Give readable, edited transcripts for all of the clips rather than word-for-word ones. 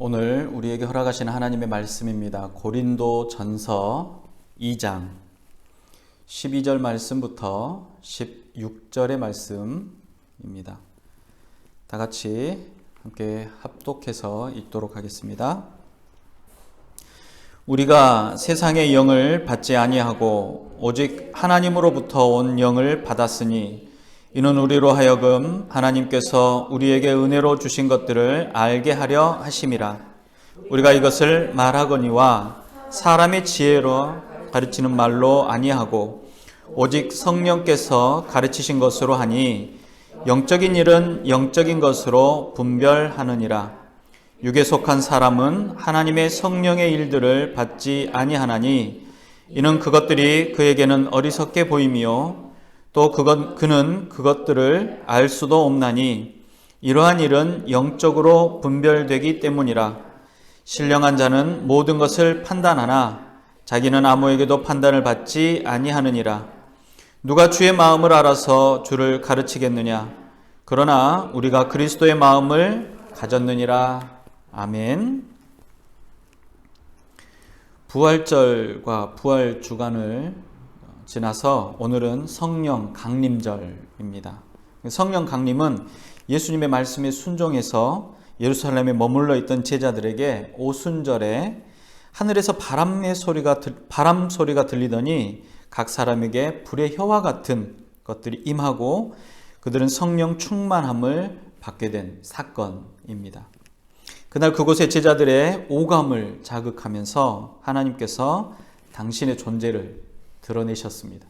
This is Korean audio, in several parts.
오늘 우리에게 허락하시는 하나님의 말씀입니다. 고린도전서 2장 12절 말씀부터 16절의 말씀입니다. 다 같이 함께 합독해서 읽도록 하겠습니다. 우리가 세상의 영을 받지 아니하고 오직 하나님으로부터 온 영을 받았으니 이는 우리로 하여금 하나님께서 우리에게 은혜로 주신 것들을 알게 하려 하심이라. 우리가 이것을 말하거니와 사람의 지혜로 가르치는 말로 아니하고 오직 성령께서 가르치신 것으로 하니 영적인 일은 영적인 것으로 분별하느니라. 육에 속한 사람은 하나님의 성령의 일들을 받지 아니하나니 이는 그것들이 그에게는 어리석게 보이며 또 그는 그것들을 알 수도 없나니 이러한 일은 영적으로 분별되기 때문이라. 신령한 자는 모든 것을 판단하나 자기는 아무에게도 판단을 받지 아니하느니라. 누가 주의 마음을 알아서 주를 가르치겠느냐? 그러나 우리가 그리스도의 마음을 가졌느니라. 아멘. 부활절과 부활 주간을 지나서 오늘은 성령 강림절입니다. 성령 강림은 예수님의 말씀에 순종해서 예루살렘에 머물러 있던 제자들에게 오순절에 하늘에서 바람 소리가 들리더니 각 사람에게 불의 혀와 같은 것들이 임하고 그들은 성령 충만함을 받게 된 사건입니다. 그날 그곳의 제자들의 오감을 자극하면서 하나님께서 당신의 존재를 드러내셨습니다.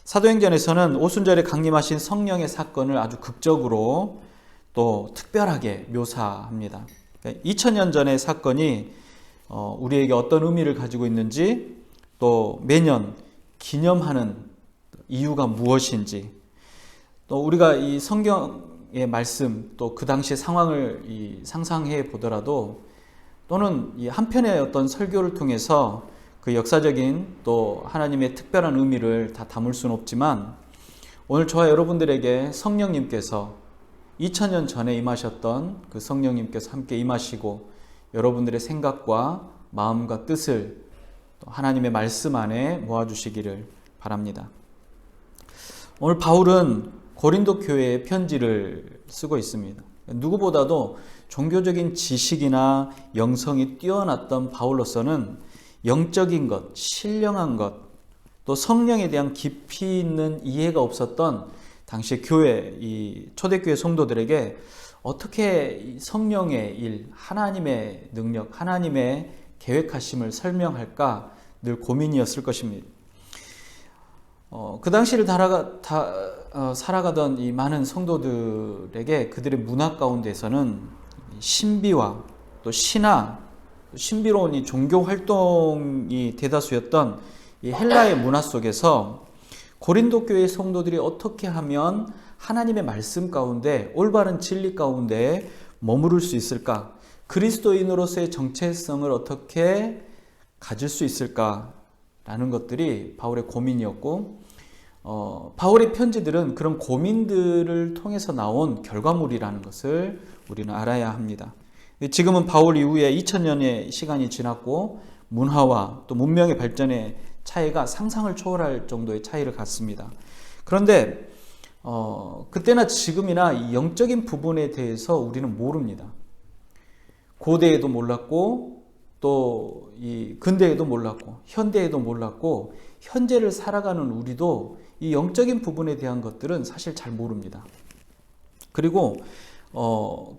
사도행전에서는 오순절에 강림하신 성령의 사건을 아주 극적으로 또 특별하게 묘사합니다. 2000년 전의 사건이 우리에게 어떤 의미를 가지고 있는지, 또 매년 기념하는 이유가 무엇인지, 또 우리가 이 성경의 말씀, 또 그 당시의 상황을 상상해 보더라도, 또는 이 한편의 어떤 설교를 통해서 그 역사적인 또 하나님의 특별한 의미를 다 담을 수는 없지만, 오늘 저와 여러분들에게 성령님께서 2000년 전에 임하셨던 그 성령님께서 함께 임하시고 여러분들의 생각과 마음과 뜻을 또 하나님의 말씀 안에 모아주시기를 바랍니다. 오늘 바울은 고린도 교회에 편지를 쓰고 있습니다. 누구보다도 종교적인 지식이나 영성이 뛰어났던 바울로서는 영적인 것, 신령한 것, 또 성령에 대한 깊이 있는 이해가 없었던 당시 교회, 이 초대교회 성도들에게 어떻게 성령의 일, 하나님의 능력, 하나님의 계획하심을 설명할까 늘 고민이었을 것입니다. 그 당시를 살아가던 이 많은 성도들에게 그들의 문화 가운데서는 신비와 또 신화, 신비로운 이 종교 활동이 대다수였던 이 헬라의 문화 속에서 고린도 교회의 성도들이 어떻게 하면 하나님의 말씀 가운데 올바른 진리 가운데 머무를 수 있을까? 그리스도인으로서의 정체성을 어떻게 가질 수 있을까라는 것들이 바울의 고민이었고, 바울의 편지들은 그런 고민들을 통해서 나온 결과물이라는 것을 우리는 알아야 합니다. 지금은 바울 이후에 2000년의 시간이 지났고 문화와 또 문명의 발전의 차이가 상상을 초월할 정도의 차이를 갖습니다. 그런데 그때나 지금이나 이 영적인 부분에 대해서 우리는 모릅니다. 고대에도 몰랐고 또 이 근대에도 몰랐고 현대에도 몰랐고 현재를 살아가는 우리도 이 영적인 부분에 대한 것들은 사실 잘 모릅니다. 그리고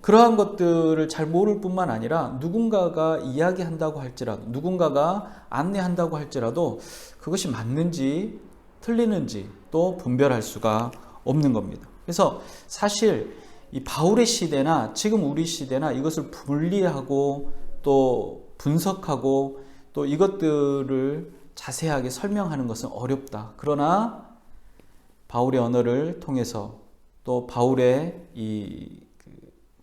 그러한 것들을 잘 모를 뿐만 아니라 누군가가 이야기한다고 할지라도, 누군가가 안내한다고 할지라도 그것이 맞는지 틀리는지 또 분별할 수가 없는 겁니다. 그래서 사실 이 바울의 시대나 지금 우리 시대나 이것을 분리하고 또 분석하고 또 이것들을 자세하게 설명하는 것은 어렵다. 그러나 바울의 언어를 통해서 또 바울의 이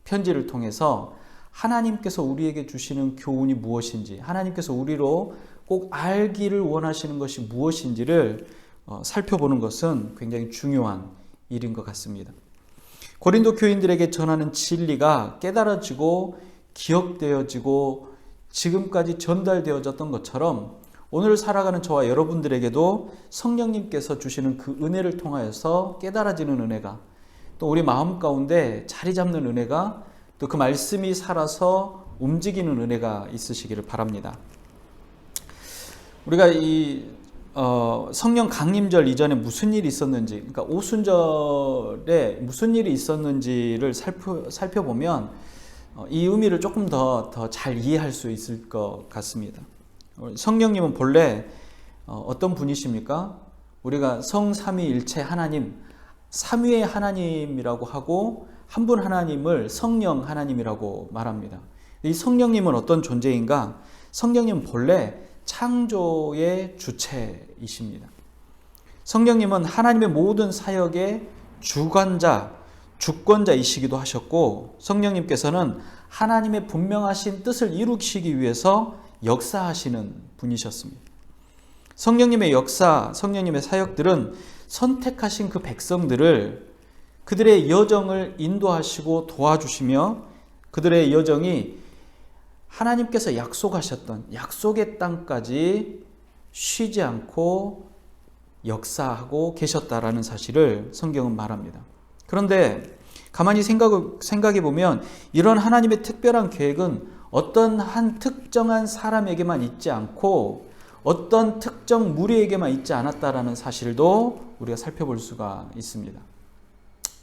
편지를 통해서 하나님께서 우리에게 주시는 교훈이 무엇인지, 하나님께서 우리로 꼭 알기를 원하시는 것이 무엇인지를 살펴보는 것은 굉장히 중요한 일인 것 같습니다. 고린도 교인들에게 전하는 진리가 깨달아지고 기억되어지고 지금까지 전달되어졌던 것처럼 오늘 살아가는 저와 여러분들에게도 성령님께서 주시는 그 은혜를 통하여서 깨달아지는 은혜가, 또 우리 마음 가운데 자리 잡는 은혜가, 또 그 말씀이 살아서 움직이는 은혜가 있으시기를 바랍니다. 우리가 이 성령 강림절 이전에 무슨 일이 있었는지, 그러니까 오순절에 무슨 일이 있었는지를 살펴보면 이 의미를 조금 더 잘 이해할 수 있을 것 같습니다. 성령님은 본래 어떤 분이십니까? 우리가 성삼위일체 하나님, 삼위의 하나님이라고 하고 한 분 하나님을 성령 하나님이라고 말합니다. 이 성령님은 어떤 존재인가? 성령님은 본래 창조의 주체이십니다. 성령님은 하나님의 모든 사역의 주관자, 주권자이시기도 하셨고, 성령님께서는 하나님의 분명하신 뜻을 이루시기 위해서 역사하시는 분이셨습니다. 성령님의 역사, 성령님의 사역들은 선택하신 그 백성들을, 그들의 여정을 인도하시고 도와주시며, 그들의 여정이 하나님께서 약속하셨던 약속의 땅까지 쉬지 않고 역사하고 계셨다라는 사실을 성경은 말합니다. 그런데 가만히 생각해 보면 이런 하나님의 특별한 계획은 어떤 한 특정한 사람에게만 있지 않고 어떤 특정 무리에게만 있지 않았다라는 사실도 우리가 살펴볼 수가 있습니다.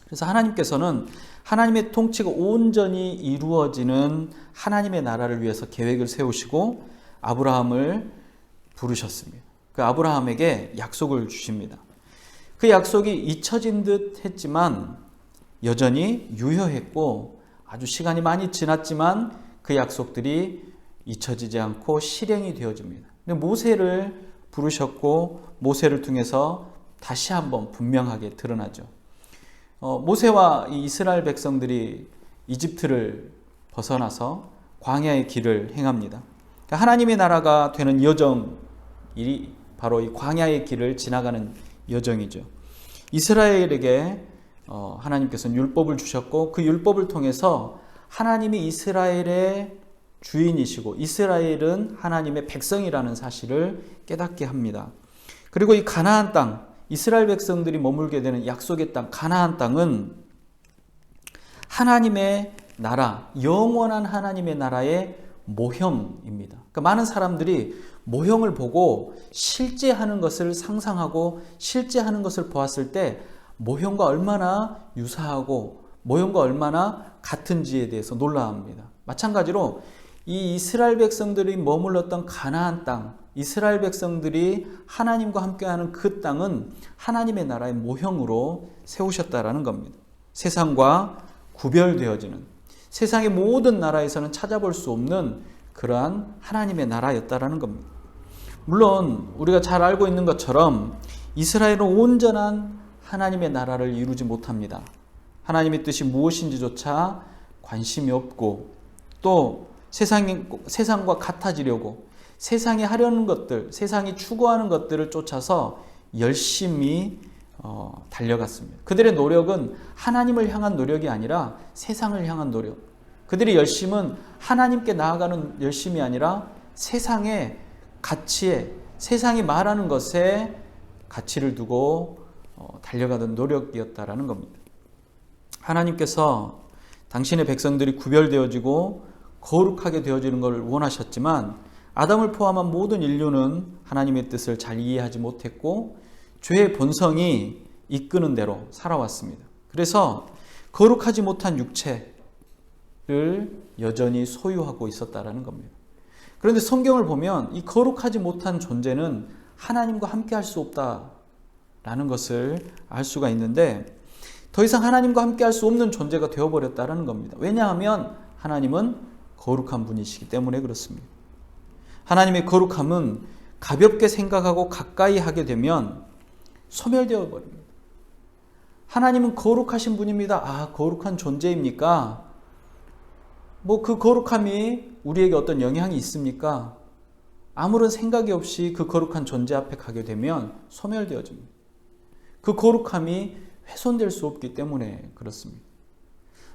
그래서 하나님께서는 하나님의 통치가 온전히 이루어지는 하나님의 나라를 위해서 계획을 세우시고 아브라함을 부르셨습니다. 그 아브라함에게 약속을 주십니다. 그 약속이 잊혀진 듯 했지만 여전히 유효했고 아주 시간이 많이 지났지만 그 약속들이 잊혀지지 않고 실행이 되어집니다. 모세를 부르셨고 모세를 통해서 다시 한번 분명하게 드러나죠. 모세와 이 이스라엘 백성들이 이집트를 벗어나서 광야의 길을 행합니다. 그러니까 하나님의 나라가 되는 여정이 바로 이 광야의 길을 지나가는 여정이죠. 이스라엘에게 하나님께서는 율법을 주셨고 그 율법을 통해서 하나님이 이스라엘의 주인이시고 이스라엘은 하나님의 백성이라는 사실을 깨닫게 합니다. 그리고 이 가나안 땅, 이스라엘 백성들이 머물게 되는 약속의 땅, 가나안 땅은 하나님의 나라, 영원한 하나님의 나라의 모형입니다. 그러니까 많은 사람들이 모형을 보고 실제 하는 것을 상상하고 실제 하는 것을 보았을 때 모형과 얼마나 유사하고 모형과 얼마나 같은지에 대해서 놀라합니다. 마찬가지로 이 이스라엘 백성들이 머물렀던 가나안 땅, 이스라엘 백성들이 하나님과 함께하는 그 땅은 하나님의 나라의 모형으로 세우셨다라는 겁니다. 세상과 구별되어지는, 세상의 모든 나라에서는 찾아볼 수 없는 그러한 하나님의 나라였다라는 겁니다. 물론 우리가 잘 알고 있는 것처럼 이스라엘은 온전한 하나님의 나라를 이루지 못합니다. 하나님의 뜻이 무엇인지조차 관심이 없고 또 세상과 같아지려고 세상이 하려는 것들, 세상이 추구하는 것들을 쫓아서 열심히 달려갔습니다. 그들의 노력은 하나님을 향한 노력이 아니라 세상을 향한 노력. 그들의 열심은 하나님께 나아가는 열심이 아니라 세상의 가치에, 세상이 말하는 것에 가치를 두고 달려가던 노력이었다라는 겁니다. 하나님께서 당신의 백성들이 구별되어지고 거룩하게 되어지는 것을 원하셨지만 아담을 포함한 모든 인류는 하나님의 뜻을 잘 이해하지 못했고 죄의 본성이 이끄는 대로 살아왔습니다. 그래서 거룩하지 못한 육체를 여전히 소유하고 있었다라는 겁니다. 그런데 성경을 보면 이 거룩하지 못한 존재는 하나님과 함께 할 수 없다라는 것을 알 수가 있는데 더 이상 하나님과 함께 할 수 없는 존재가 되어버렸다는 겁니다. 왜냐하면 하나님은 거룩한 분이시기 때문에 그렇습니다. 하나님의 거룩함은 가볍게 생각하고 가까이 하게 되면 소멸되어 버립니다. 하나님은 거룩하신 분입니다. 아, 거룩한 존재입니까? 그 거룩함이 우리에게 어떤 영향이 있습니까? 아무런 생각이 없이 그 거룩한 존재 앞에 가게 되면 소멸되어집니다. 그 거룩함이 훼손될 수 없기 때문에 그렇습니다.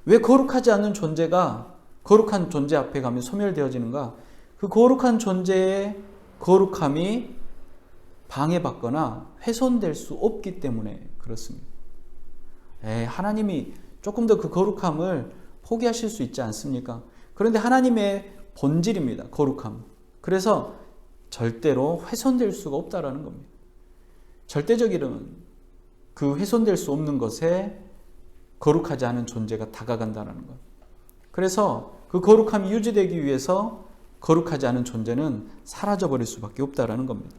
왜 거룩하지 않는 존재가 거룩한 존재 앞에 가면 소멸되어지는가? 그 거룩한 존재의 거룩함이 방해받거나 훼손될 수 없기 때문에 그렇습니다. 하나님이 조금 더 그 거룩함을 포기하실 수 있지 않습니까? 그런데 하나님의 본질입니다. 거룩함. 그래서 절대로 훼손될 수가 없다라는 겁니다. 절대적인 그 훼손될 수 없는 것에 거룩하지 않은 존재가 다가간다는 것. 그래서 그 거룩함이 유지되기 위해서 거룩하지 않은 존재는 사라져버릴 수밖에 없다라는 겁니다.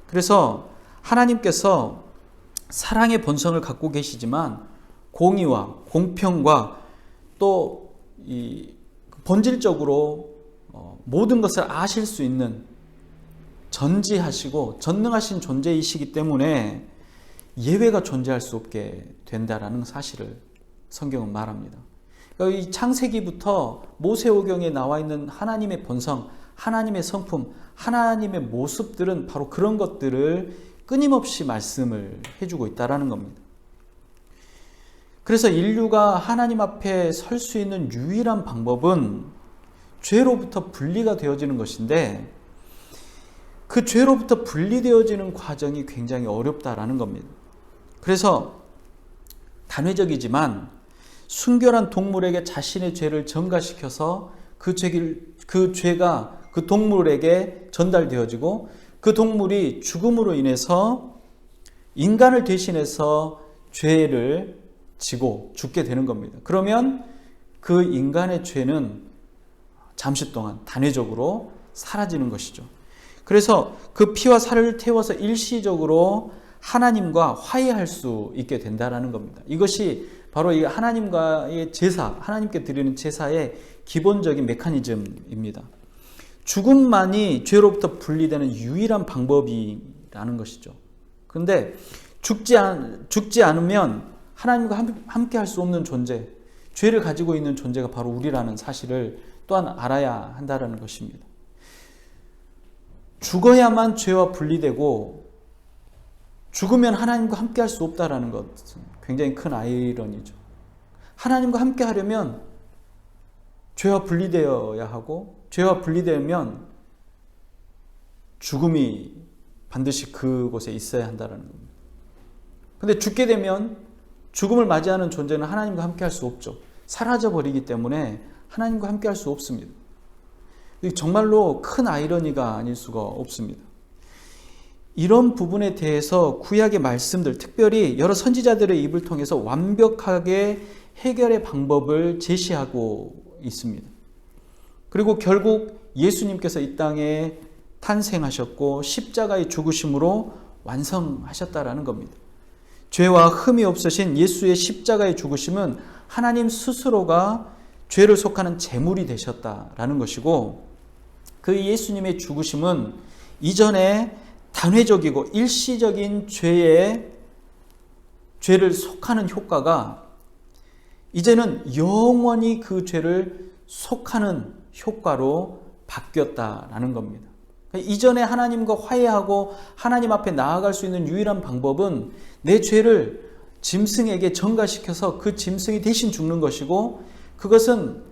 그래서 하나님께서 사랑의 본성을 갖고 계시지만 공의와 공평과 또 이 본질적으로 모든 것을 아실 수 있는 전지하시고 전능하신 존재이시기 때문에 예외가 존재할 수 없게 된다라는 사실을 성경은 말합니다. 그러니까 이 창세기부터 모세오경에 나와 있는 하나님의 본성, 하나님의 성품, 하나님의 모습들은 바로 그런 것들을 끊임없이 말씀을 해주고 있다는 겁니다. 그래서 인류가 하나님 앞에 설 수 있는 유일한 방법은 죄로부터 분리가 되어지는 것인데 그 죄로부터 분리되어지는 과정이 굉장히 어렵다라는 겁니다. 그래서 단회적이지만 순결한 동물에게 자신의 죄를 전가시켜서 그 죄가 그 동물에게 전달되어지고 그 동물이 죽음으로 인해서 인간을 대신해서 죄를 지고 죽게 되는 겁니다. 그러면 그 인간의 죄는 잠시 동안 단회적으로 사라지는 것이죠. 그래서 그 피와 살을 태워서 일시적으로 하나님과 화해할 수 있게 된다라는 겁니다. 이것이 바로 이 하나님과의 제사, 하나님께 드리는 제사의 기본적인 메커니즘입니다. 죽음만이 죄로부터 분리되는 유일한 방법이라는 것이죠. 그런데 죽지 않으면 하나님과 함께 할 수 없는 존재, 죄를 가지고 있는 존재가 바로 우리라는 사실을 또한 알아야 한다는 것입니다. 죽어야만 죄와 분리되고 죽으면 하나님과 함께 할 수 없다는 것은 굉장히 큰 아이러니죠. 하나님과 함께 하려면 죄와 분리되어야 하고 죄와 분리되면 죽음이 반드시 그곳에 있어야 한다는 겁니다. 그런데 죽게 되면 죽음을 맞이하는 존재는 하나님과 함께 할 수 없죠. 사라져버리기 때문에 하나님과 함께 할 수 없습니다. 정말로 큰 아이러니가 아닐 수가 없습니다. 이런 부분에 대해서 구약의 말씀들, 특별히 여러 선지자들의 입을 통해서 완벽하게 해결의 방법을 제시하고 있습니다. 그리고 결국 예수님께서 이 땅에 탄생하셨고 십자가의 죽으심으로 완성하셨다라는 겁니다. 죄와 흠이 없으신 예수의 십자가의 죽으심은 하나님 스스로가 죄를 속하는 제물이 되셨다라는 것이고 그 예수님의 죽으심은 이전에 단회적이고 일시적인 죄를 속하는 효과가 이제는 영원히 그 죄를 속하는 효과로 바뀌었다라는 겁니다. 이전에 하나님과 화해하고 하나님 앞에 나아갈 수 있는 유일한 방법은 내 죄를 짐승에게 전가시켜서 그 짐승이 대신 죽는 것이고 그것은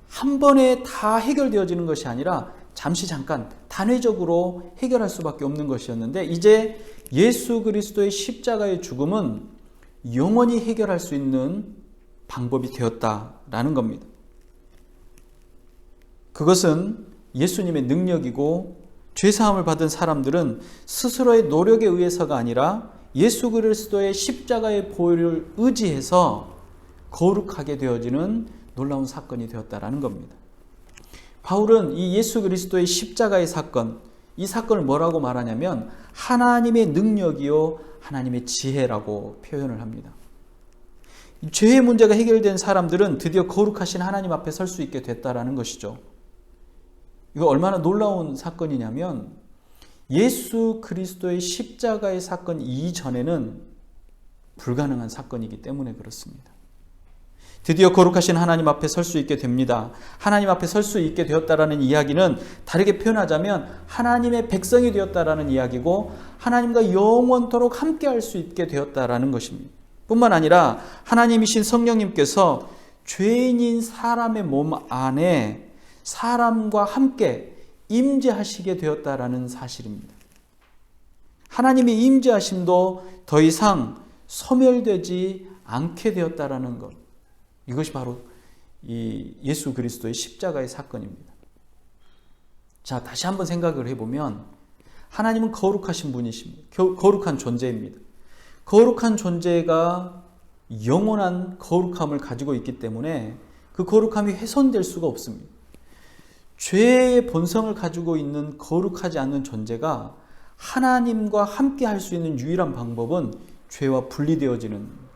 한 번에 다 해결되어지는 것이 아니라 잠깐 단회적으로 해결할 수밖에 없는 것이었는데 이제 예수 그리스도의 십자가의 죽음은 영원히 해결할 수 있는 방법이 되었다라는 겁니다. 그것은 예수님의 능력이고 죄사함을 받은 사람들은 스스로의 노력에 의해서가 아니라 예수 그리스도의 십자가의 보혈을 의지해서 거룩하게 되어지는 놀라운 사건이 되었다라는 겁니다. 바울은 이 예수 그리스도의 십자가의 사건, 이 사건을 뭐라고 말하냐면 하나님의 능력이요 하나님의 지혜라고 표현을 합니다. 죄의 문제가 해결된 사람들은 드디어 거룩하신 하나님 앞에 설 수 있게 됐다라는 것이죠. 이거 얼마나 놀라운 사건이냐면 예수 그리스도의 십자가의 사건 이전에는 불가능한 사건이기 때문에 그렇습니다. 드디어 거룩하신 하나님 앞에 설 수 있게 됩니다. 하나님 앞에 설 수 있게 되었다라는 이야기는 다르게 표현하자면 하나님의 백성이 되었다라는 이야기고 하나님과 영원토록 함께 할 수 있게 되었다라는 것입니다. 뿐만 아니라 하나님이신 성령님께서 죄인인 사람의 몸 안에 사람과 함께 임재하시게 되었다라는 사실입니다. 하나님의 임재하심도 더 이상 소멸되지 않게 되었다라는 것. 이것이 바로 이 예수 그리스도의 십자가의 사건입니다. 자, 다시 한번 생각을 해보면 하나님은 거룩하신 분이십니다. 거룩한 존재입니다. 거룩한 존재가 영원한 거룩함을 가지고 있기 때문에 그 거룩함이 훼손될 수가 없습니다. 죄의 본성을 가지고 있는 거룩하지 않는 존재가 하나님과 함께 할 수 있는 유일한 방법은 죄와 분리되어지는,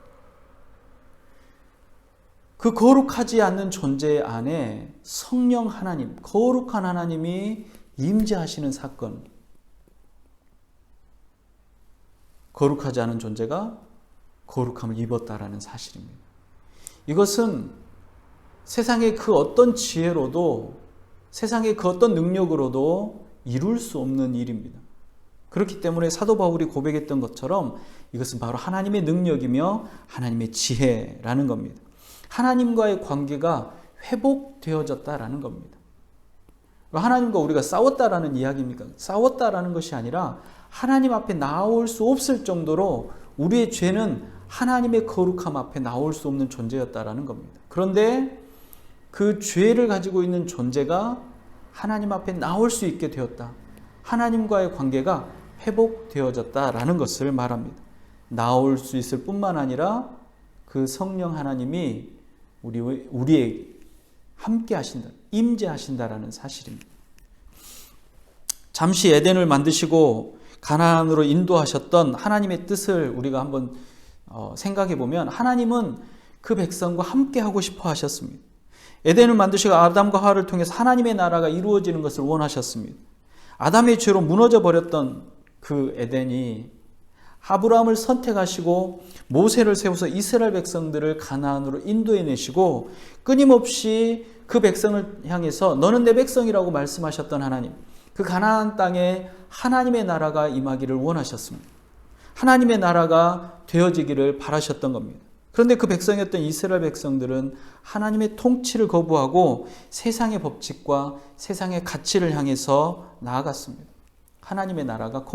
그 거룩하지 않는 존재 안에 성령 하나님, 거룩한 하나님이 임재하시는 사건. 거룩하지 않은 존재가 거룩함을 입었다라는 사실입니다. 이것은 세상의 그 어떤 지혜로도, 세상의 그 어떤 능력으로도 이룰 수 없는 일입니다. 그렇기 때문에 사도 바울이 고백했던 것처럼 이것은 바로 하나님의 능력이며 하나님의 지혜라는 겁니다. 하나님과의 관계가 회복되어졌다라는 겁니다. 하나님과 우리가 싸웠다라는 이야기입니까? 싸웠다라는 것이 아니라 하나님 앞에 나올 수 없을 정도로 우리의 죄는 하나님의 거룩함 앞에 나올 수 없는 존재였다라는 겁니다. 그런데 그 죄를 가지고 있는 존재가 하나님 앞에 나올 수 있게 되었다. 하나님과의 관계가 회복되어졌다라는 것을 말합니다. 나올 수 있을 뿐만 아니라 그 성령 하나님이 우리에게 함께 하신다, 임재하신다라는 사실입니다. 잠시 에덴을 만드시고 가나안으로 인도하셨던 하나님의 뜻을 우리가 한번 생각해 보면 하나님은 그 백성과 함께 하고 싶어 하셨습니다. 에덴을 만드시고 아담과 하와를 통해서 하나님의 나라가 이루어지는 것을 원하셨습니다. 아담의 죄로 무너져 버렸던 그 에덴이 아브라함을 선택하시고 모세를 세워서 이스라엘 백성들을 가나안으로 인도해 내시고 끊임없이 그 백성을 향해서 너는 내 백성이라고 말씀하셨던 하나님, 그 가나안 땅에 하나님의 나라가 임하기를 원하셨습니다. 하나님의 나라가 되어지기를 바라셨던 겁니다. 그런데 그 백성이었던 이스라엘 백성들은 하나님의 통치를 거부하고 세상의 법칙과 세상의 가치를 향해서 나아갔습니다. 하나님의 나라가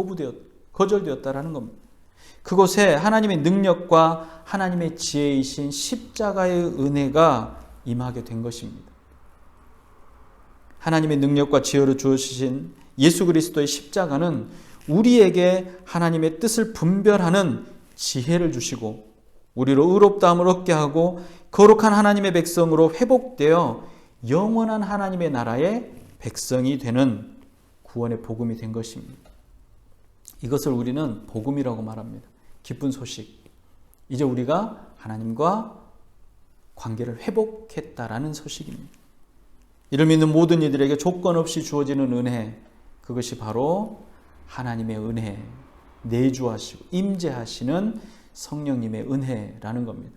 거절되었다라는 겁니다. 그곳에 하나님의 능력과 하나님의 지혜이신 십자가의 은혜가 임하게 된 것입니다. 하나님의 능력과 지혜로 주어주신 예수 그리스도의 십자가는 우리에게 하나님의 뜻을 분별하는 지혜를 주시고 우리로 의롭다함을 얻게 하고 거룩한 하나님의 백성으로 회복되어 영원한 하나님의 나라의 백성이 되는 구원의 복음이 된 것입니다. 이것을 우리는 복음이라고 말합니다. 기쁜 소식. 이제 우리가 하나님과 관계를 회복했다라는 소식입니다. 이를 믿는 모든 이들에게 조건 없이 주어지는 은혜, 그것이 바로 하나님의 은혜, 내주하시고 임재하시는 성령님의 은혜라는 겁니다.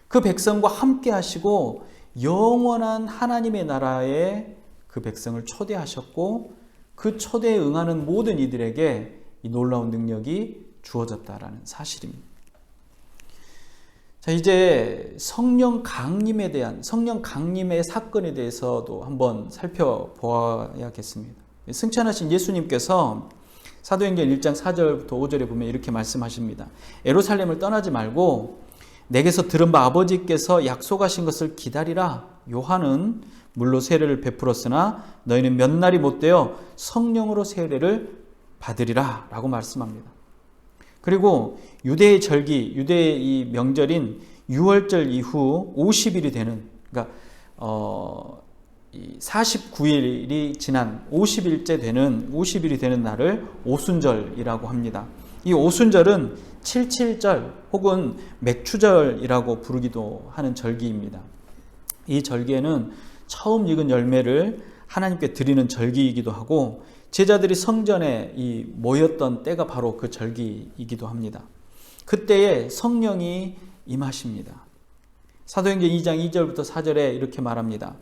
그 백성과 함께 하시고 영원한 하나님의 나라에 그 백성을 초대하셨고 그 초대에 응하는 모든 이들에게 이 놀라운 능력이 주어졌다라는 사실입니다. 자, 이제 성령 강림에 대한, 성령 강림의 사건에 대해서도 한번 살펴보아야겠습니다. 승천하신 예수님께서 사도행전 1장 4절부터 5절에 보면 이렇게 말씀하십니다. 예루살렘을 떠나지 말고 내게서 들은 바 아버지께서 약속하신 것을 기다리라. 요한은 물로 세례를 베풀었으나 너희는 몇 날이 못되어 성령으로 세례를 받으리라 라고 말씀합니다. 그리고 유대의 절기, 유대의 이 명절인 유월절 이후 50일이 되는, 그러니까 49일이 지난 50일이 되는 날을 오순절이라고 합니다. 이 오순절은 칠칠절 혹은 맥추절이라고 부르기도 하는 절기입니다. 이 절기에는 처음 익은 열매를 하나님께 드리는 절기이기도 하고 제자들이 성전에 모였던 때가 바로 그 절기이기도 합니다. 그때에 성령이 임하십니다. 사도행전 2장 2절부터 4절에 이렇게 말합니다.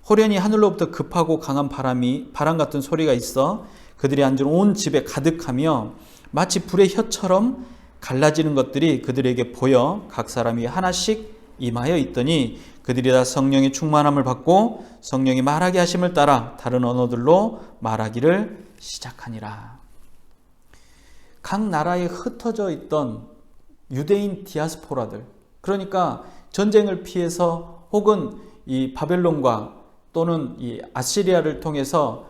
호련히 하늘로부터 급하고 강한 바람 같은 소리가 있어 그들이 앉은 온 집에 가득하며 마치 불의 혀처럼 갈라지는 것들이 그들에게 보여 각 사람이 하나씩 임하여 있더니 그들이 다 성령의 충만함을 받고 성령이 말하게 하심을 따라 다른 언어들로 말하기를 시작하니라. 각 나라에 흩어져 있던 유대인 디아스포라들, 그러니까 전쟁을 피해서 혹은 이 바벨론과 또는 이 아시리아를 통해서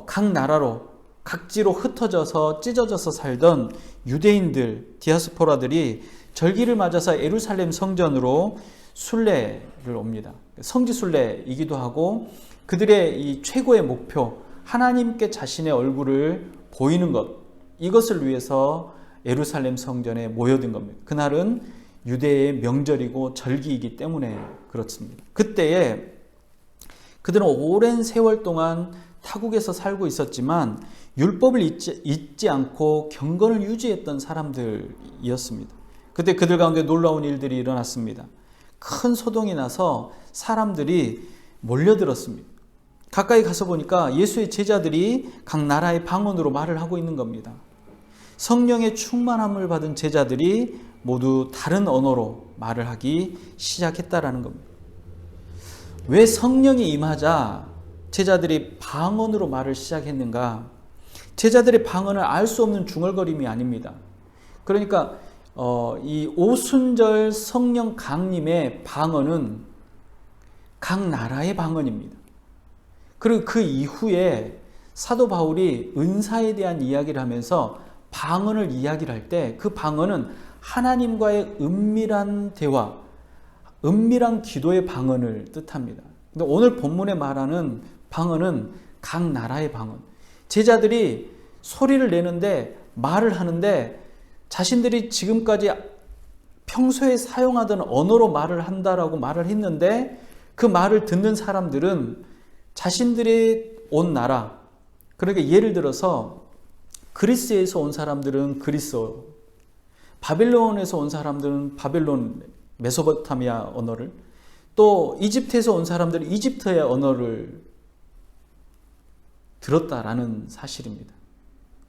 각 나라로 각지로 흩어져서 찢어져서 살던 유대인들, 디아스포라들이 절기를 맞아서 예루살렘 성전으로 순례를 옵니다. 성지 순례이기도 하고 그들의 이 최고의 목표, 하나님께 자신의 얼굴을 보이는 것, 이것을 위해서 예루살렘 성전에 모여든 겁니다. 그날은 유대의 명절이고 절기이기 때문에 그렇습니다. 그때에 그들은 오랜 세월 동안 타국에서 살고 있었지만 율법을 잊지 않고 경건을 유지했던 사람들이었습니다. 그때 그들 가운데 놀라운 일들이 일어났습니다. 큰 소동이 나서 사람들이 몰려들었습니다. 가까이 가서 보니까 예수의 제자들이 각 나라의 방언으로 말을 하고 있는 겁니다. 성령의 충만함을 받은 제자들이 모두 다른 언어로 말을 하기 시작했다라는 겁니다. 왜 성령이 임하자 제자들이 방언으로 말을 시작했는가? 제자들의 방언을 알 수 없는 중얼거림이 아닙니다. 그러니까 이 오순절 성령 강림의 방언은 각 나라의 방언입니다. 그리고 그 이후에 사도 바울이 은사에 대한 이야기를 하면서 방언을 이야기를 할 때 그 방언은 하나님과의 은밀한 대화, 은밀한 기도의 방언을 뜻합니다. 근데 오늘 본문에 말하는 방언은 각 나라의 방언. 제자들이 소리를 내는데 말을 하는데 자신들이 지금까지 평소에 사용하던 언어로 말을 한다라고 말을 했는데 그 말을 듣는 사람들은 자신들이 온 나라, 그러니까 예를 들어서 그리스에서 온 사람들은 그리스어, 바벨론에서 온 사람들은 바벨론 메소포타미아 언어를, 또 이집트에서 온 사람들은 이집트의 언어를 들었다라는 사실입니다.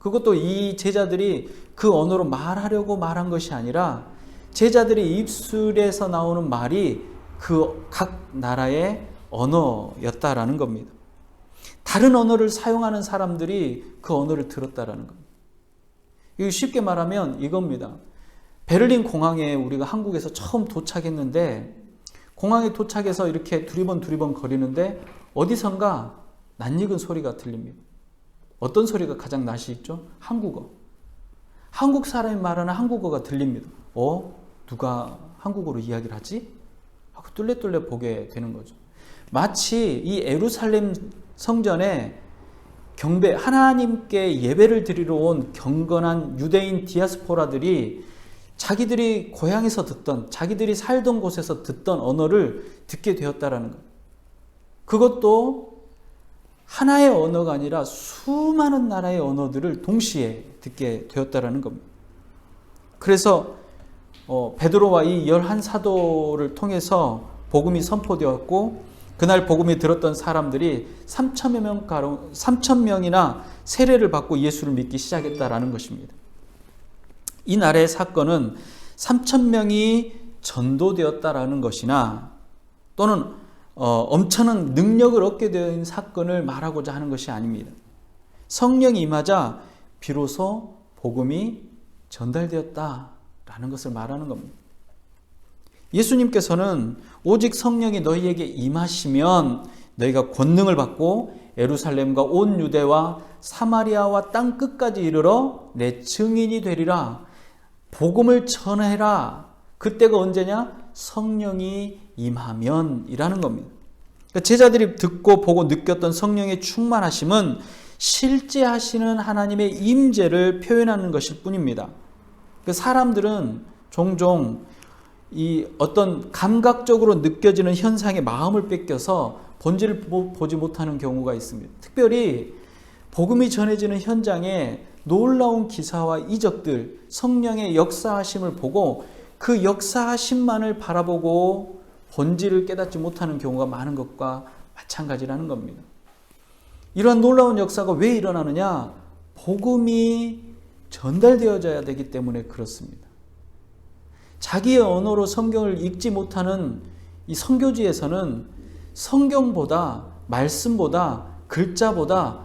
그것도 이 제자들이 그 언어로 말하려고 말한 것이 아니라 제자들의 입술에서 나오는 말이 그 각 나라의 언어였다라는 겁니다. 다른 언어를 사용하는 사람들이 그 언어를 들었다라는 겁니다. 이거 쉽게 말하면 이겁니다. 베를린 공항에 우리가 한국에서 처음 도착했는데 공항에 도착해서 이렇게 두리번 거리는데 어디선가 낯익은 소리가 들립니다. 어떤 소리가 가장 낯이 있죠? 한국어. 한국 사람이 말하는 한국어가 들립니다. 누가 한국어로 이야기를 하지? 하고 뚫레뚫레 보게 되는 거죠. 마치 이 예루살렘 성전에 경배, 하나님께 예배를 드리러 온 경건한 유대인 디아스포라들이 자기들이 고향에서 듣던, 자기들이 살던 곳에서 듣던 언어를 듣게 되었다라는 것. 그것도 하나의 언어가 아니라 수많은 나라의 언어들을 동시에 듣게 되었다라는 겁니다. 그래서 베드로와 이 11사도를 통해서 복음이 선포되었고 그날 복음이 들었던 사람들이 3,000명이나 세례를 받고 예수를 믿기 시작했다라는 것입니다. 이 날의 사건은 3,000명이 전도되었다라는 것이나 또는 엄청난 능력을 얻게 된 사건을 말하고자 하는 것이 아닙니다. 성령이 임하자 비로소 복음이 전달되었다라는 것을 말하는 겁니다. 예수님께서는 오직 성령이 너희에게 임하시면 너희가 권능을 받고 예루살렘과 온 유대와 사마리아와 땅 끝까지 이르러 내 증인이 되리라. 복음을 전해라. 그때가 언제냐? 성령이 임하면이라는 겁니다. 그러니까 제자들이 듣고 보고 느꼈던 성령의 충만하심은 실제 하시는 하나님의 임재를 표현하는 것일 뿐입니다. 사람들은 종종 이 어떤 감각적으로 느껴지는 현상에 마음을 뺏겨서 본질을 보지 못하는 경우가 있습니다. 특별히 복음이 전해지는 현장에 놀라운 기사와 이적들, 성령의 역사하심을 보고 그 역사하심만을 바라보고 본질을 깨닫지 못하는 경우가 많은 것과 마찬가지라는 겁니다. 이러한 놀라운 역사가 왜 일어나느냐? 복음이 전달되어져야 되기 때문에 그렇습니다. 자기의 언어로 성경을 읽지 못하는 이 선교지에서는 성경보다, 말씀보다, 글자보다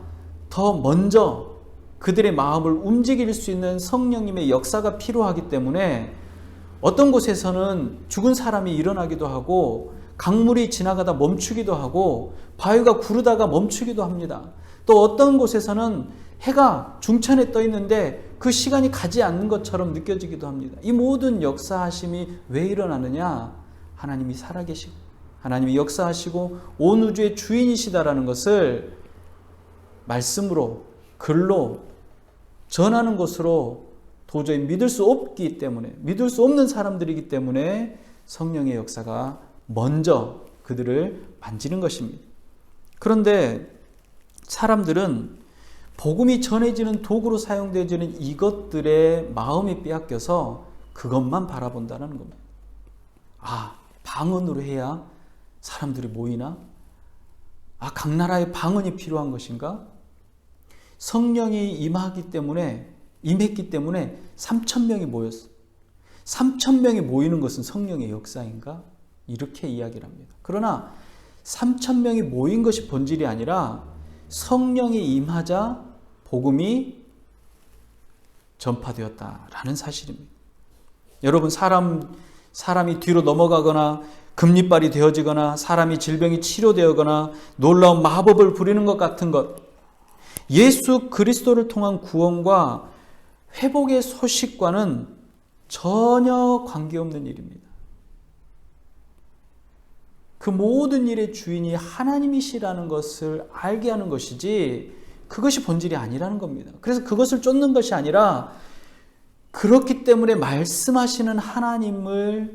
더 먼저 그들의 마음을 움직일 수 있는 성령님의 역사가 필요하기 때문에 어떤 곳에서는 죽은 사람이 일어나기도 하고 강물이 지나가다 멈추기도 하고 바위가 구르다가 멈추기도 합니다. 또 어떤 곳에서는 해가 중천에 떠 있는데 그 시간이 가지 않는 것처럼 느껴지기도 합니다. 이 모든 역사하심이 왜 일어나느냐? 하나님이 살아계시고 하나님이 역사하시고 온 우주의 주인이시다라는 것을 말씀으로, 글로 전하는 것으로 도저히 믿을 수 없기 때문에, 믿을 수 없는 사람들이기 때문에 성령의 역사가 먼저 그들을 만지는 것입니다. 그런데 사람들은 복음이 전해지는 도구로 사용되어지는 이것들의 마음이 빼앗겨서 그것만 바라본다는 겁니다. 아, 방언으로 해야 사람들이 모이나? 아, 각 나라에 방언이 필요한 것인가? 성령이 임했기 때문에 3,000명이 모였어요. 3,000명이 모이는 것은 성령의 역사인가? 이렇게 이야기를 합니다. 그러나 3,000명이 모인 것이 본질이 아니라 성령이 임하자 복음이 전파되었다라는 사실입니다. 여러분, 사람이 뒤로 넘어가거나 금리발이 되어지거나 사람이 질병이 치료되거나 놀라운 마법을 부리는 것 같은 것, 예수 그리스도를 통한 구원과 회복의 소식과는 전혀 관계없는 일입니다. 그 모든 일의 주인이 하나님이시라는 것을 알게 하는 것이지 그것이 본질이 아니라는 겁니다. 그래서 그것을 쫓는 것이 아니라 그렇기 때문에 말씀하시는 하나님의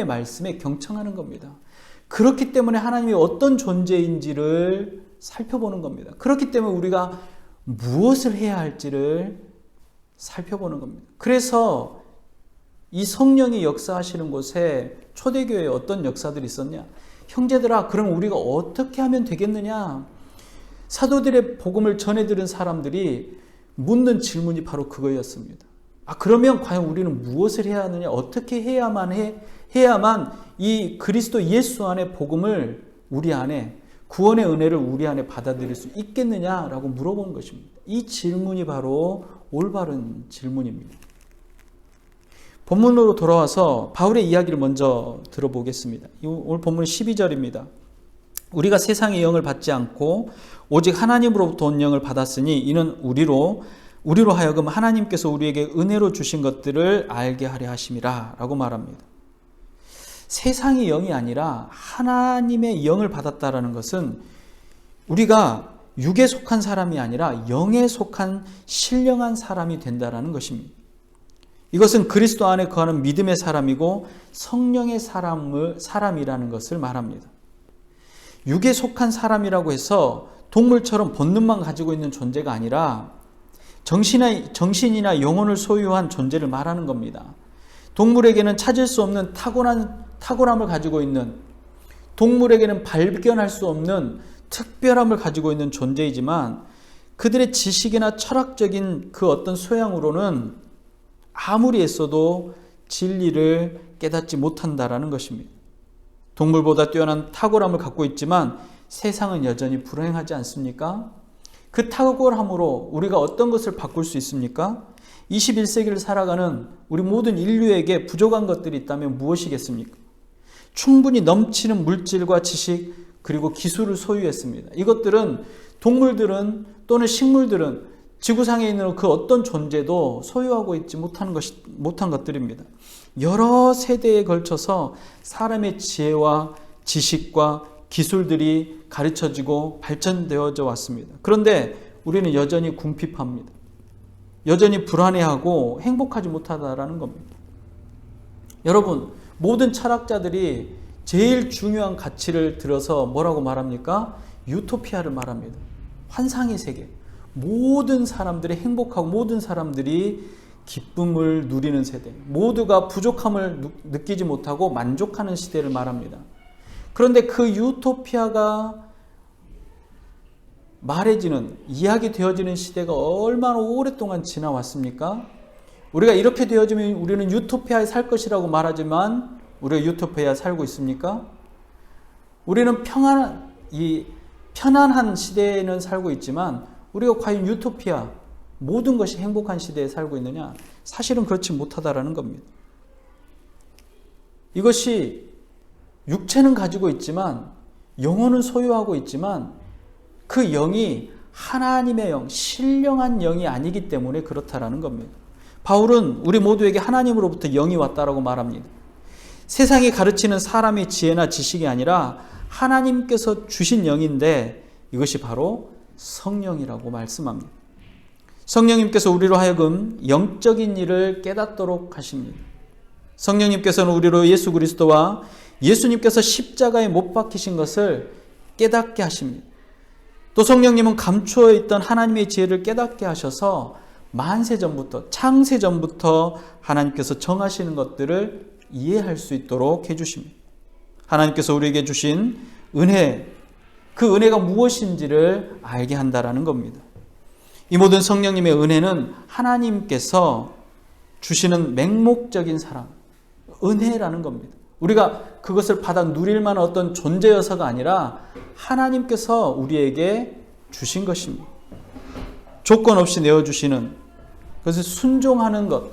말씀에 경청하는 겁니다. 그렇기 때문에 하나님이 어떤 존재인지를 살펴보는 겁니다. 그렇기 때문에 우리가 무엇을 해야 할지를 살펴보는 겁니다. 그래서 이 성령이 역사하시는 곳에 초대교회에 어떤 역사들이 있었냐? 형제들아, 그럼 우리가 어떻게 하면 되겠느냐? 사도들의 복음을 전해들은 사람들이 묻는 질문이 바로 그거였습니다. 아, 그러면 과연 우리는 무엇을 해야 하느냐? 어떻게 해야만 이 그리스도 예수 안에 복음을 우리 안에, 구원의 은혜를 우리 안에 받아들일 수 있겠느냐라고 물어본 것입니다. 이 질문이 바로 올바른 질문입니다. 본문으로 돌아와서 바울의 이야기를 먼저 들어보겠습니다. 오늘 본문 12절입니다. 우리가 세상의 영을 받지 않고 오직 하나님으로부터 온 영을 받았으니 이는 우리로 하여금 하나님께서 우리에게 은혜로 주신 것들을 알게 하려 하심이라 라고 말합니다. 세상의 영이 아니라 하나님의 영을 받았다라는 것은 우리가 육에 속한 사람이 아니라 영에 속한 신령한 사람이 된다라는 것입니다. 이것은 그리스도 안에 거하는 믿음의 사람이고 성령의 사람이라는 것을 말합니다. 육에 속한 사람이라고 해서 동물처럼 본능만 가지고 있는 존재가 아니라 정신이나 영혼을 소유한 존재를 말하는 겁니다. 동물에게는 찾을 수 없는 탁월함을 가지고 있는, 동물에게는 발견할 수 없는 특별함을 가지고 있는 존재이지만 그들의 지식이나 철학적인 그 어떤 소양으로는 아무리 애써도 진리를 깨닫지 못한다라는 것입니다. 동물보다 뛰어난 탁월함을 갖고 있지만 세상은 여전히 불행하지 않습니까? 그 탁월함으로 우리가 어떤 것을 바꿀 수 있습니까? 21세기를 살아가는 우리 모든 인류에게 부족한 것들이 있다면 무엇이겠습니까? 충분히 넘치는 물질과 지식 그리고 기술을 소유했습니다. 이것들은 동물들은 또는 식물들은 지구상에 있는 그 어떤 존재도 소유하고 있지 못한 것들입니다. 여러 세대에 걸쳐서 사람의 지혜와 지식과 기술들이 가르쳐지고 발전되어져 왔습니다. 그런데 우리는 여전히 궁핍합니다. 여전히 불안해하고 행복하지 못하다라는 겁니다. 여러분, 모든 철학자들이 제일 중요한 가치를 들어서 뭐라고 말합니까? 유토피아를 말합니다. 환상의 세계. 모든 사람들이 행복하고 모든 사람들이 기쁨을 누리는 세대, 모두가 부족함을 느끼지 못하고 만족하는 시대를 말합니다. 그런데 그 유토피아가 말해지는, 이야기되어지는 시대가 얼마나 오랫동안 지나왔습니까? 우리가 이렇게 되어지면 우리는 유토피아에 살 것이라고 말하지만 우리가 유토피아 살고 있습니까? 우리는 편안한 시대에는 살고 있지만 우리가 과연 유토피아, 모든 것이 행복한 시대에 살고 있느냐? 사실은 그렇지 못하다라는 겁니다. 이것이 육체는 가지고 있지만 영혼은 소유하고 있지만 그 영이 하나님의 영, 신령한 영이 아니기 때문에 그렇다라는 겁니다. 바울은 우리 모두에게 하나님으로부터 영이 왔다라고 말합니다. 세상이 가르치는 사람의 지혜나 지식이 아니라 하나님께서 주신 영인데 이것이 바로 성령이라고 말씀합니다. 성령님께서 우리로 하여금 영적인 일을 깨닫도록 하십니다. 성령님께서는 우리로 예수 그리스도와 예수님께서 십자가에 못 박히신 것을 깨닫게 하십니다. 또 성령님은 감추어 있던 하나님의 지혜를 깨닫게 하셔서 만세전부터, 창세전부터 하나님께서 정하시는 것들을 이해할 수 있도록 해주십니다. 하나님께서 우리에게 주신 은혜, 그 은혜가 무엇인지를 알게 한다라는 겁니다. 이 모든 성령님의 은혜는 하나님께서 주시는 맹목적인 사랑, 은혜라는 겁니다. 우리가 그것을 받아 누릴 만한 어떤 존재여서가 아니라 하나님께서 우리에게 주신 것입니다. 조건 없이 내어주시는, 그것을 순종하는 것,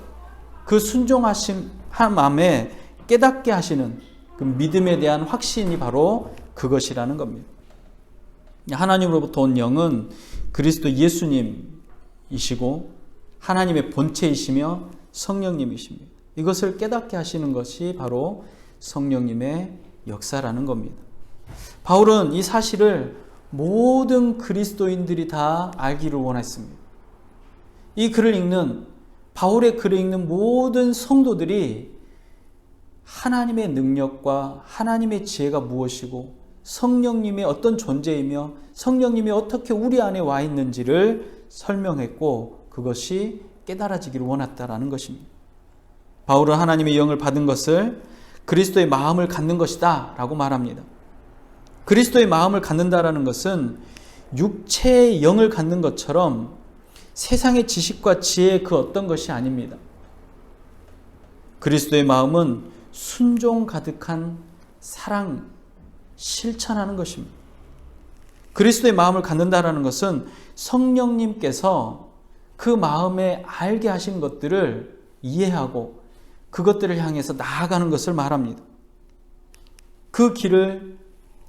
그 순종하신 마음에 깨닫게 하시는 그 믿음에 대한 확신이 바로 그것이라는 겁니다. 하나님으로부터 온 영은 그리스도 예수님이시고 하나님의 본체이시며 성령님이십니다. 이것을 깨닫게 하시는 것이 바로 성령님의 역사라는 겁니다. 바울은 이 사실을 모든 그리스도인들이 다 알기를 원했습니다. 이 글을 읽는, 바울의 글을 읽는 모든 성도들이 하나님의 능력과 하나님의 지혜가 무엇이고 성령님의 어떤 존재이며 성령님이 어떻게 우리 안에 와 있는지를 설명했고 그것이 깨달아지기를 원했다라는 것입니다. 바울은 하나님의 영을 받은 것을 그리스도의 마음을 갖는 것이다 라고 말합니다. 그리스도의 마음을 갖는다라는 것은 육체의 영을 갖는 것처럼 세상의 지식과 지혜의 그 어떤 것이 아닙니다. 그리스도의 마음은 순종 가득한 사랑, 실천하는 것입니다. 그리스도의 마음을 갖는다라는 것은 성령님께서 그 마음에 알게 하신 것들을 이해하고 그것들을 향해서 나아가는 것을 말합니다. 그 길을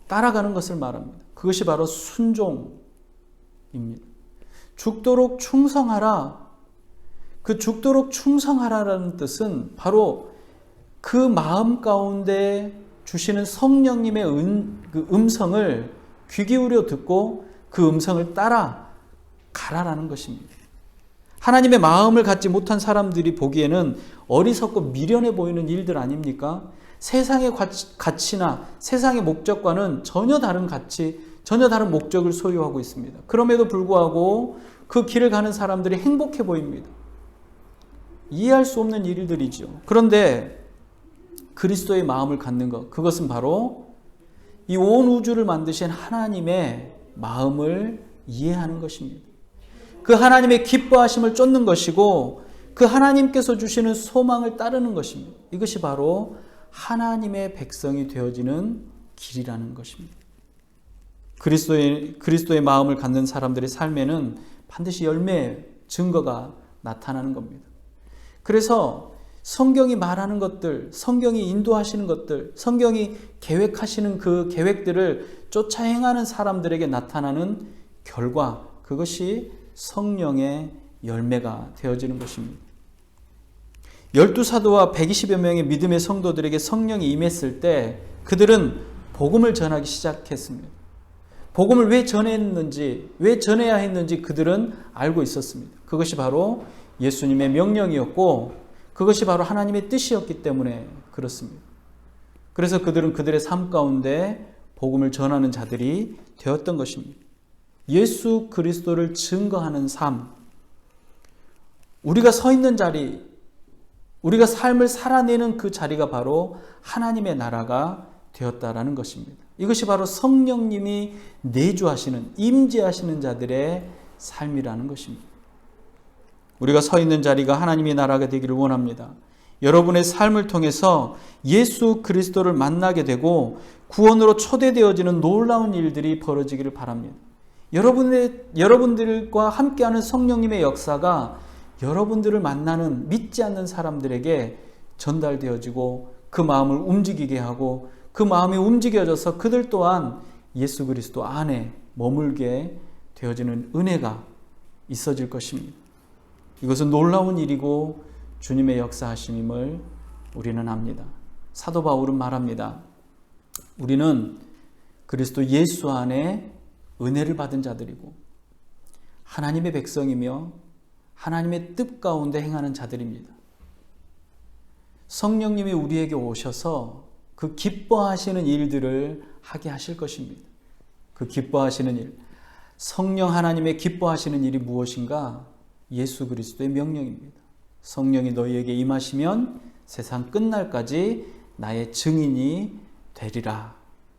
따라가는 것을 말합니다. 그것이 바로 순종입니다. 죽도록 충성하라. 그 죽도록 충성하라라는 뜻은 바로 그 마음 가운데 주시는 성령님의 그 음성을 귀 기울여 듣고 그 음성을 따라 가라라는 것입니다. 하나님의 마음을 갖지 못한 사람들이 보기에는 어리석고 미련해 보이는 일들 아닙니까? 세상의 가치나 세상의 목적과는 전혀 다른 가치, 전혀 다른 목적을 소유하고 있습니다. 그럼에도 불구하고 그 길을 가는 사람들이 행복해 보입니다. 이해할 수 없는 일들이죠. 그런데 그리스도의 마음을 갖는 것, 그것은 바로 이 온 우주를 만드신 하나님의 마음을 이해하는 것입니다. 그 하나님의 기뻐하심을 쫓는 것이고 그 하나님께서 주시는 소망을 따르는 것입니다. 이것이 바로 하나님의 백성이 되어지는 길이라는 것입니다. 그리스도의 마음을 갖는 사람들의 삶에는 반드시 열매의 증거가 나타나는 겁니다. 그래서 성경이 말하는 것들, 성경이 인도하시는 것들, 성경이 계획하시는 그 계획들을 쫓아 행하는 사람들에게 나타나는 결과, 그것이 성령의 열매가 되어지는 것입니다. 12사도와 120여 명의 믿음의 성도들에게 성령이 임했을 때 그들은 복음을 전하기 시작했습니다. 복음을 왜 전했는지, 왜 전해야 했는지 그들은 알고 있었습니다. 그것이 바로 예수님의 명령이었고 그것이 바로 하나님의 뜻이었기 때문에 그렇습니다. 그래서 그들은 그들의 삶 가운데 복음을 전하는 자들이 되었던 것입니다. 예수 그리스도를 증거하는 삶, 우리가 서 있는 자리, 우리가 삶을 살아내는 그 자리가 바로 하나님의 나라가 되었다라는 것입니다. 이것이 바로 성령님이 내주하시는, 임재하시는 자들의 삶이라는 것입니다. 우리가 서 있는 자리가 하나님의 나라가 되기를 원합니다. 여러분의 삶을 통해서 예수 그리스도를 만나게 되고 구원으로 초대되어지는 놀라운 일들이 벌어지기를 바랍니다. 여러분들과 함께하는 성령님의 역사가 여러분들을 만나는 믿지 않는 사람들에게 전달되어지고 그 마음을 움직이게 하고 그 마음이 움직여져서 그들 또한 예수 그리스도 안에 머물게 되어지는 은혜가 있어질 것입니다. 이것은 놀라운 일이고 주님의 역사하심임을 우리는 압니다. 사도 바울은 말합니다. 우리는 그리스도 예수 안에 은혜를 받은 자들이고 하나님의 백성이며 하나님의 뜻 가운데 행하는 자들입니다. 성령님이 우리에게 오셔서 그 기뻐하시는 일들을 하게 하실 것입니다. 그 기뻐하시는 일, 성령 하나님의 기뻐하시는 일이 무엇인가? 예수 그리스도의 명령입니다. 성령이 너희에게 임하시면 세상 끝날까지 나의 증인이 되리라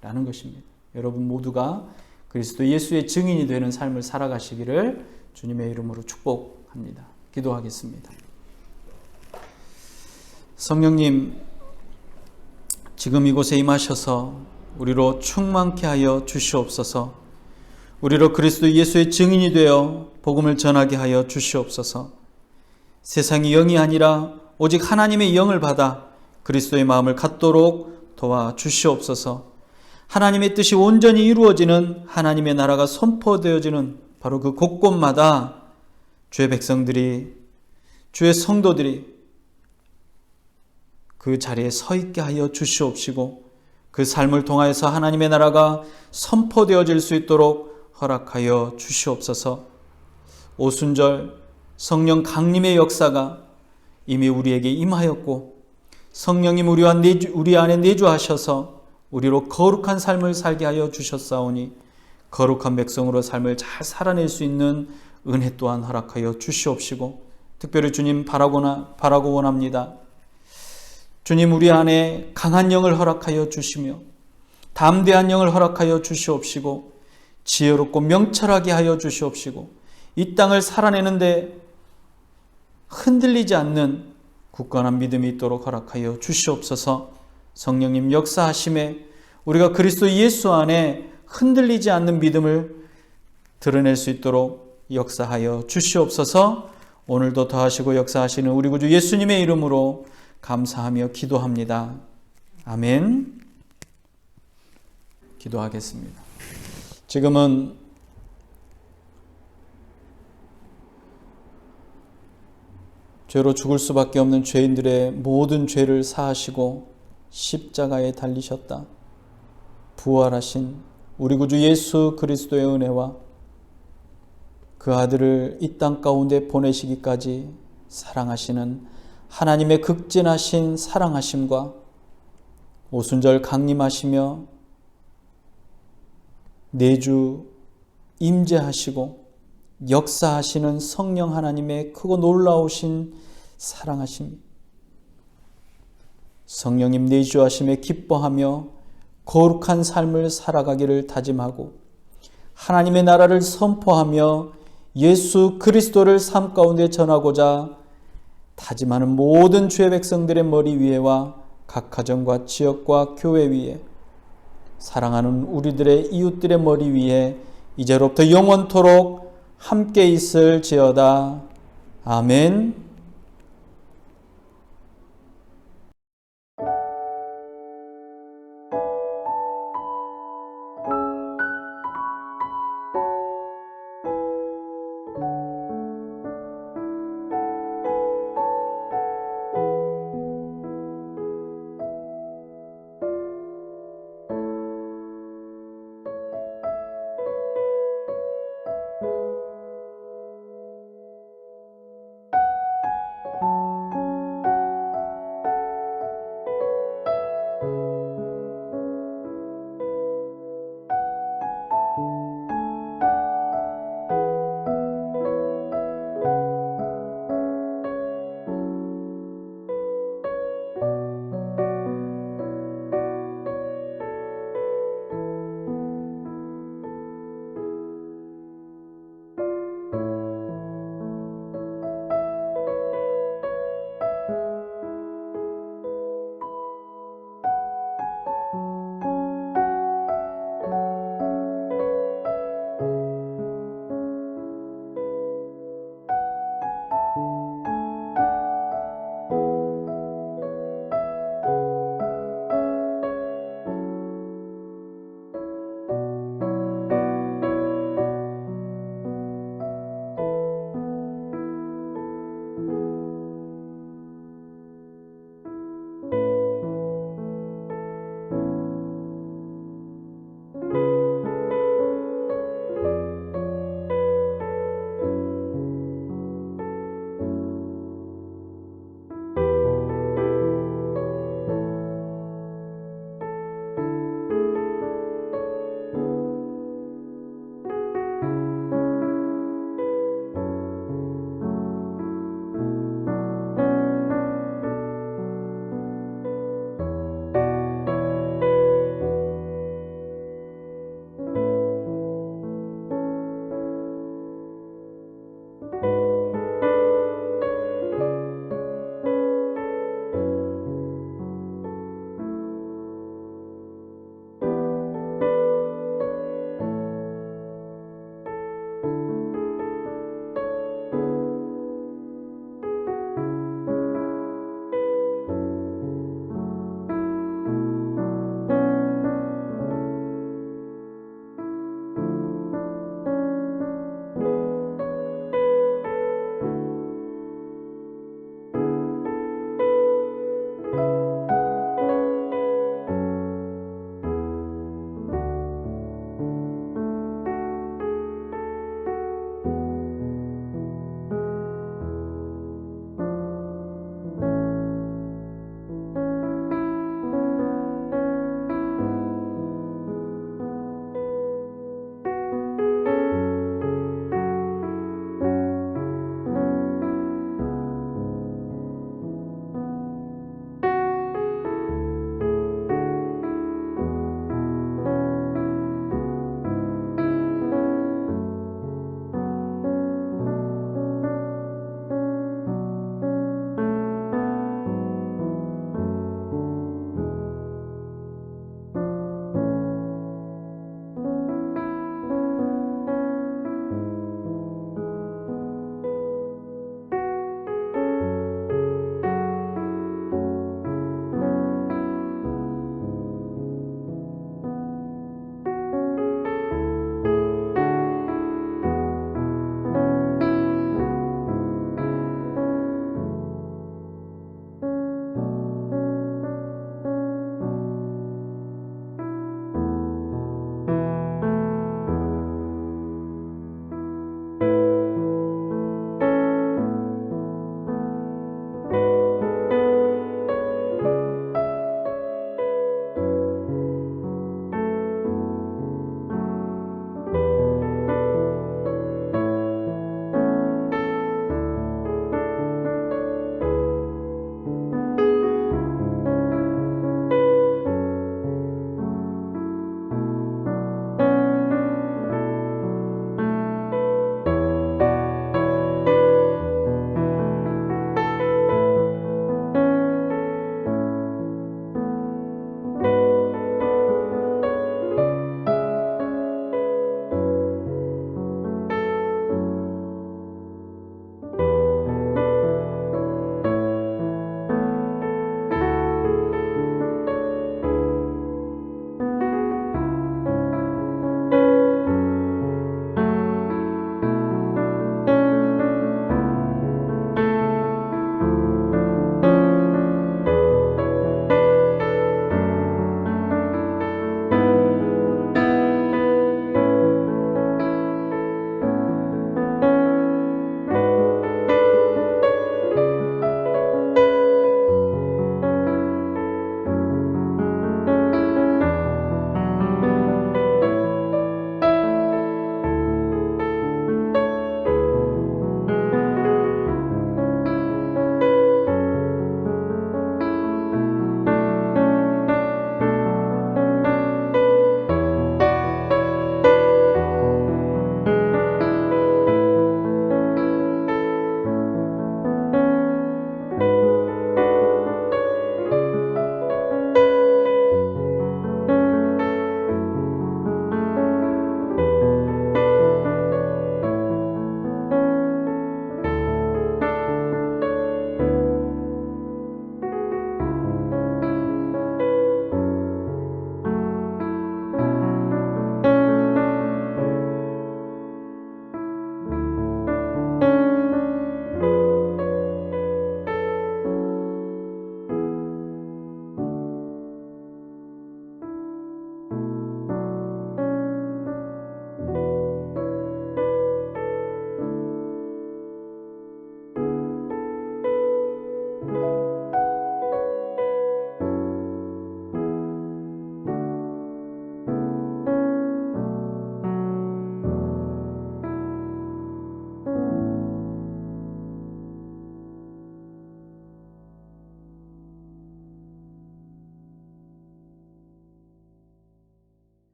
라는 것입니다. 여러분 모두가 그리스도 예수의 증인이 되는 삶을 살아가시기를 주님의 이름으로 축복합니다. 기도하겠습니다. 성령님, 지금 이곳에 임하셔서 우리로 충만케 하여 주시옵소서. 우리로 그리스도 예수의 증인이 되어 복음을 전하게 하여 주시옵소서. 세상의 영이 아니라 오직 하나님의 영을 받아 그리스도의 마음을 갖도록 도와 주시옵소서. 하나님의 뜻이 온전히 이루어지는 하나님의 나라가 선포되어지는 바로 그 곳곳마다 주의 백성들이, 주의 성도들이 그 자리에 서 있게 하여 주시옵시고 그 삶을 통하여서 하나님의 나라가 선포되어질 수 있도록 허락하여 주시옵소서. 오순절 성령 강림의 역사가 이미 우리에게 임하였고 성령님 우리 안에 내주하셔서 우리로 거룩한 삶을 살게 하여 주셨사오니 거룩한 백성으로 삶을 잘 살아낼 수 있는 은혜 또한 허락하여 주시옵시고 특별히 주님 바라고 원합니다. 주님 우리 안에 강한 영을 허락하여 주시며 담대한 영을 허락하여 주시옵시고 지혜롭고 명철하게 하여 주시옵시고 이 땅을 살아내는데 흔들리지 않는 굳건한 믿음이 있도록 허락하여 주시옵소서. 성령님 역사하심에 우리가 그리스도 예수 안에 흔들리지 않는 믿음을 드러낼 수 있도록 역사하여 주시옵소서. 오늘도 더하시고 역사하시는 우리 구주 예수님의 이름으로 감사하며 기도합니다. 아멘. 기도하겠습니다. 지금은 죄로 죽을 수밖에 없는 죄인들의 모든 죄를 사하시고 십자가에 달리셨다. 부활하신 우리 구주 예수 그리스도의 은혜와 그 아들을 이 땅 가운데 보내시기까지 사랑하시는 하나님의 극진하신 사랑하심과 오순절 강림하시며 내주 임재하시고 역사하시는 성령 하나님의 크고 놀라우신 사랑하심, 성령님 내주하심에 기뻐하며 거룩한 삶을 살아가기를 다짐하고 하나님의 나라를 선포하며 예수 그리스도를 삶 가운데 전하고자 다짐하는 모든 주의 백성들의 머리 위에와 각 가정과 지역과 교회 위에 사랑하는 우리들의 이웃들의 머리 위에 이제로부터 영원토록 함께 있을지어다. 아멘.